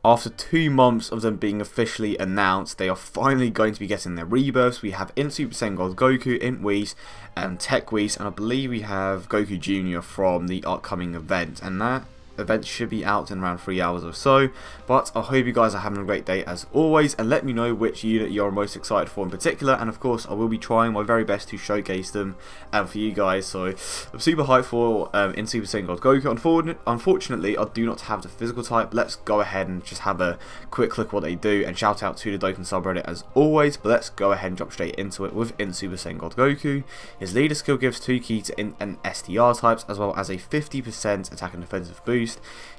After 2 months of them being officially announced, they are finally going to be getting their rebirths. We have INT Super Saiyan God Goku, INT Whis, and TEQ Whis, and I believe we have Goku Junior from the upcoming event, and that event should be out in around 3 hours or so. But I hope you guys are having a great day as always, and let me know which unit you're most excited for in particular, and of course I will be trying my very best to showcase them for you guys. So I'm super hyped for in Super Saiyan God Goku. Unfortunately I do not have the physical type. Let's go ahead and just have a quick look what they do, and shout out to the Dokkan subreddit as always. But let's go ahead and drop straight into it with INT Super Saiyan God Goku. His leader skill gives 2 key to INT and STR types, as well as a 50% attack and defensive boost.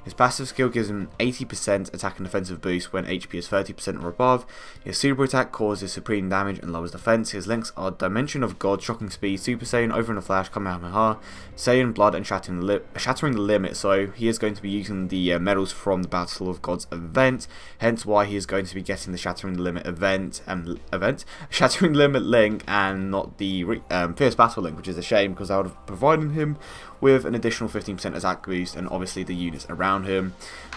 His passive skill gives him 80% attack and defensive boost when HP is 30% or above. His super attack causes supreme damage and lowers defense. His links are Dimension of God, Shocking Speed, Super Saiyan, Over in a Flash, Kamehameha, Saiyan Blood, and Shattering the Limit. So he is going to be using the medals from the Battle of Gods event, hence why he is going to be getting the Shattering the Limit Shattering the Limit link, and not the Fierce Battle link, which is a shame because I would have provided him with an additional 15% attack boost and obviously the units around him.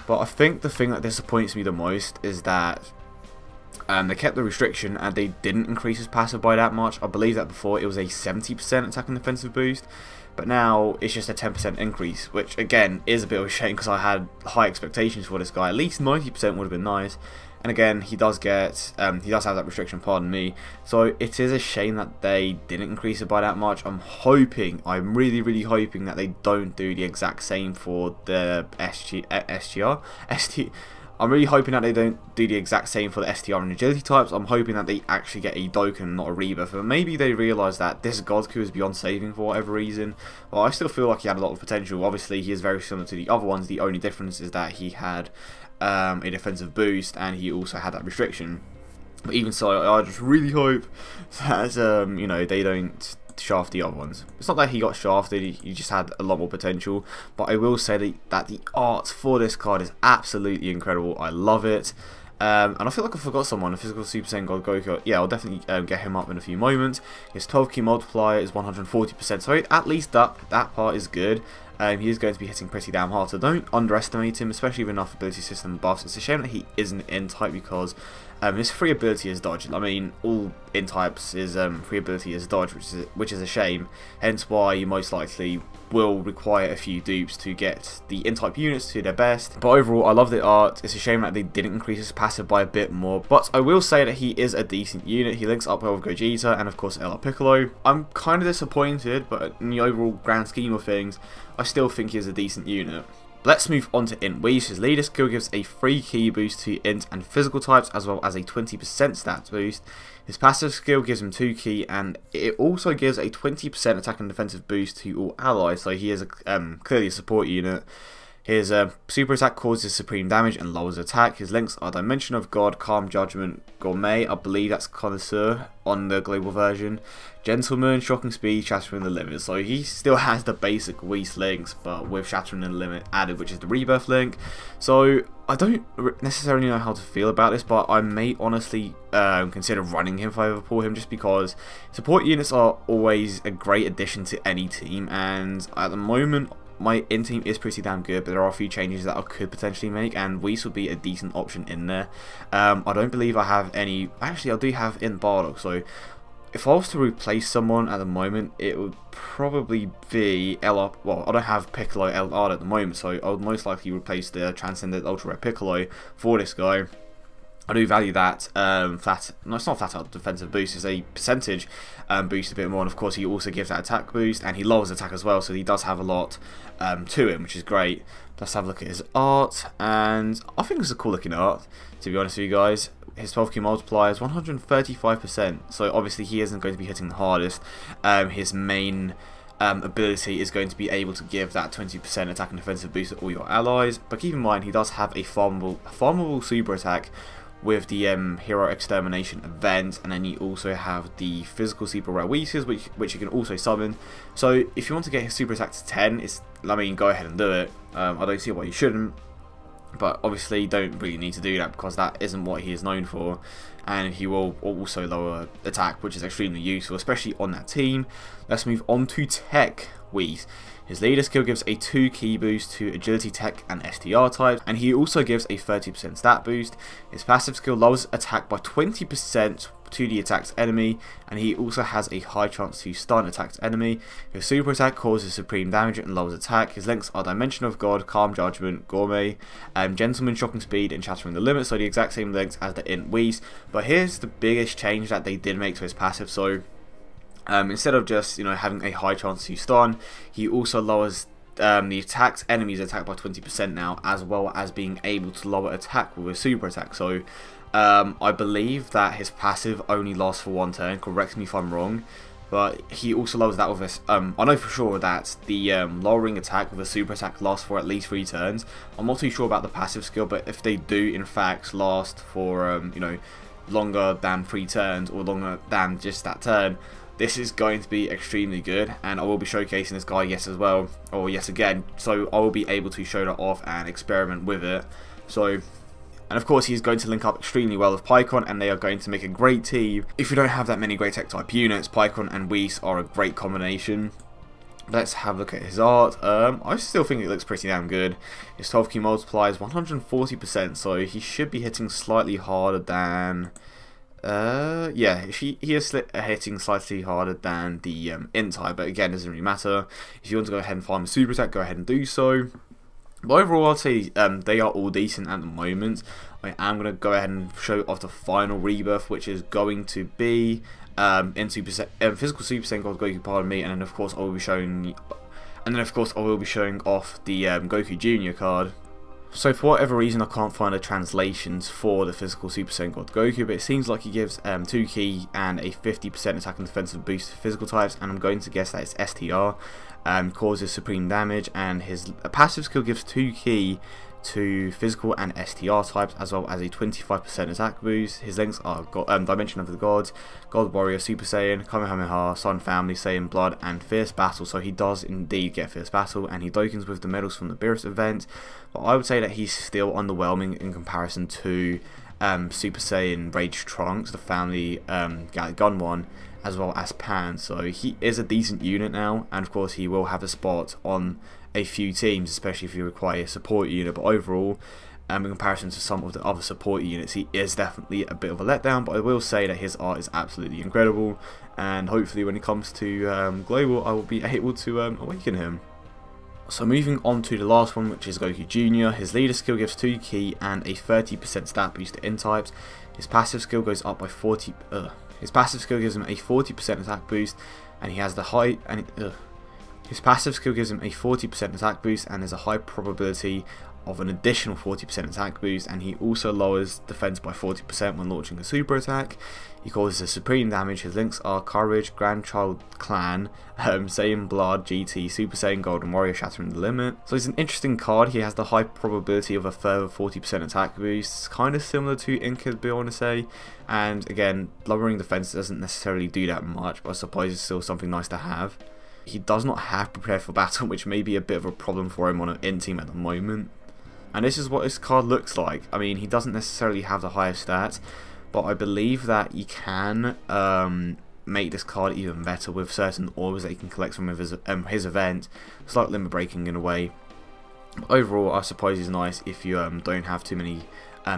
But I think the thing that disappoints me the most is that they kept the restriction and they didn't increase his passive by that much. I believe that before it was a 70% attack and defensive boost, but now it's just a 10% increase, which again is a bit of a shame because I had high expectations for this guy. At least 90% would have been nice. And again, he does have that restriction, pardon me. So it is a shame that they didn't increase it by that much. I'm really hoping that they don't do the exact same for the I'm really hoping that they don't do the exact same for the STR and agility types. I'm hoping that they actually get a Dokkan, not a Rebirth. But maybe they realise that this Goku is beyond saving for whatever reason. Well, I still feel like he had a lot of potential. Obviously, he is very similar to the other ones. The only difference is that he had a defensive boost and he also had that restriction. But even so, I just really hope that you know, they don't shaft the other ones. It's not that he got shafted, he just had a lot more potential. But I will say that the art for this card is absolutely incredible. I love it. And I feel like I forgot someone, a physical Super Saiyan God Goku. Yeah, I'll definitely get him up in a few moments. His 12 key multiplier is 140%, so at least that part is good. He is going to be hitting pretty damn hard, so don't underestimate him, especially with enough ability system buffs. It's a shame that he isn't in type because his free ability is dodge. I mean, all in types is free ability is dodge, which is a shame. Hence why you most likely will require a few dupes to get the in type units to their best. But overall, I love the art. It's a shame that they didn't increase his passive by a bit more. But I will say that he is a decent unit. He links up well with Gogeta and of course LR Piccolo. I'm kind of disappointed, but in the overall grand scheme of things, I still think he's a decent unit. Let's move on to INT Whis. His leader skill gives a 3 key boost to int and physical types, as well as a 20% stats boost. His passive skill gives him 2 key, and it also gives a 20% attack and defensive boost to all allies, so he is clearly a support unit. His super attack causes supreme damage and lowers attack. His links are Dimension of God, Calm Judgment, Gourmet, I believe that's Connoisseur on the global version, Gentleman, Shocking Speed, Shattering the Limit. So he still has the basic Whis links, but with Shattering the Limit added, which is the Rebirth link. So I don't necessarily know how to feel about this, but I may honestly consider running him if I ever pull him, just because support units are always a great addition to any team, and at the moment my in team is pretty damn good, but there are a few changes that I could potentially make, and Whis would be a decent option in there. I don't believe I have any. Actually, I do have in Bardock, so if I was to replace someone at the moment, it would probably be LR. Well, I don't have Piccolo LR at the moment, so I would most likely replace the Transcendent Ultra Rare Piccolo for this guy. I do value that no, it's not flat out defensive boost, it's a percentage boost a bit more, and of course he also gives that attack boost, and he lowers attack as well, so he does have a lot to him, which is great. Let's have a look at his art, and I think it's a cool looking art, to be honest with you guys. His 12 key multiplier is 135%, so obviously he isn't going to be hitting the hardest. His main ability is going to be able to give that 20% attack and defensive boost to all your allies, but keep in mind he does have a farmable super attack with the Hero Extermination event, and then you also have the physical super rare Whis, which you can also summon. So if you want to get his super attack to 10, I mean, go ahead and do it. I don't see why you shouldn't, but obviously you don't really need to do that because that isn't what he is known for, and he will also lower attack, which is extremely useful, especially on that team. Let's move on to TEQ Whis. His leader skill gives a 2 key boost to agility, tech and STR types, and he also gives a 30% stat boost. His passive skill lowers attack by 20% to the attacked enemy, and he also has a high chance to stun attacked enemy. His super attack causes supreme damage and lowers attack. His links are Dimension of God, Calm Judgment, Gourmet, Gentleman, Shocking Speed and Shattering the Limit, so the exact same links as the INT Whis. But here's the biggest change that they did make to his passive. So instead of just having a high chance to stun, he also lowers the attacked enemy's attack by 20% now, as well as being able to lower attack with a super attack. So I believe that his passive only lasts for 1 turn, correct me if I'm wrong, but he also lowers that with his, I know for sure that the lowering attack with a super attack lasts for at least 3 turns. I'm not too sure about the passive skill, but if they do in fact last for longer than 3 turns or longer than just that turn, this is going to be extremely good, and I will be showcasing this guy yet again, so I will be able to show that off and experiment with it. So, and of course he's going to link up extremely well with Pycon, and they are going to make a great team. If you don't have that many great tech type units, Pycon and Whis are a great combination. Let's have a look at his art. I still think it looks pretty damn good. His 12 key multiplier is 140%, so he should be hitting slightly harder than yeah, he is hitting slightly harder than the INT type, but again, it doesn't really matter. If you want to go ahead and farm a super attack, go ahead and do so. But overall, I'd say they are all decent at the moment. I am going to go ahead and show off the final rebirth, which is going to be in physical Super Saiyan God Goku, pardon me, and then of course I will be showing, off the Goku Junior card. So for whatever reason I can't find the translations for the physical Super Saiyan God Goku, but it seems like he gives 2 key and a 50% attack and defensive boost to physical types, and I'm going to guess that it's STR. Causes supreme damage, and his passive skill gives 2 key to physical and STR types, as well as a 25% attack boost. His links are Dimension of the Gods, God Warrior, Super Saiyan, Kamehameha, Sun Family, Saiyan Blood, and Fierce Battle. So he does indeed get Fierce Battle, and he Dokans with the medals from the Rebirths event. But I would say that he's still underwhelming in comparison to Super Saiyan Rage Trunks, the family gun one, as well as Pan. So he is a decent unit now, and of course he will have a spot on a few teams, especially if you require a support unit. But overall, in comparison to some of the other support units, he is definitely a bit of a letdown. But I will say that his art is absolutely incredible, and hopefully when it comes to global, I will be able to awaken him. So moving on to the last one, which is Goku Junior. His leader skill gives 2 key and a 30% stat boost to INT types. His passive skill goes up by 40. His passive skill gives him a 40% attack boost, and he has the high. His passive skill gives him a 40% attack boost, and there's a high probability of an additional 40% attack boost, and he also lowers defense by 40% when launching a super attack. He causes a supreme damage. His links are Courage, Grandchild Clan, Saiyan Blood, GT, Super Saiyan Golden Warrior, Shattering the Limit. So he's an interesting card. He has the high probability of a further 40% attack boost. It's kind of similar to Inca, I want to say. And again, lowering defense doesn't necessarily do that much, but I suppose it's still something nice to have. He does not have Prepare for Battle, which may be a bit of a problem for him on an INT team at the moment. And this is what his card looks like. I mean, he doesn't necessarily have the highest stats, but I believe that you can make this card even better with certain orbs that you can collect from his event. It's like limit breaking in a way. But overall, I suppose he's nice if you don't have too many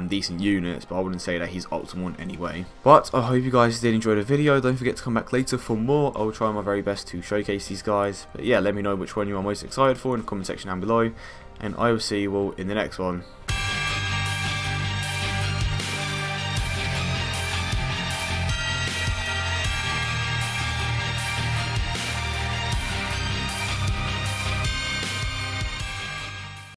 decent units, but I wouldn't say that he's optimal in any way. But I hope you guys did enjoy the video. Don't forget to come back later for more. I will try my very best to showcase these guys. But yeah, let me know which one you are most excited for in the comment section down below, and I will see you all in the next one.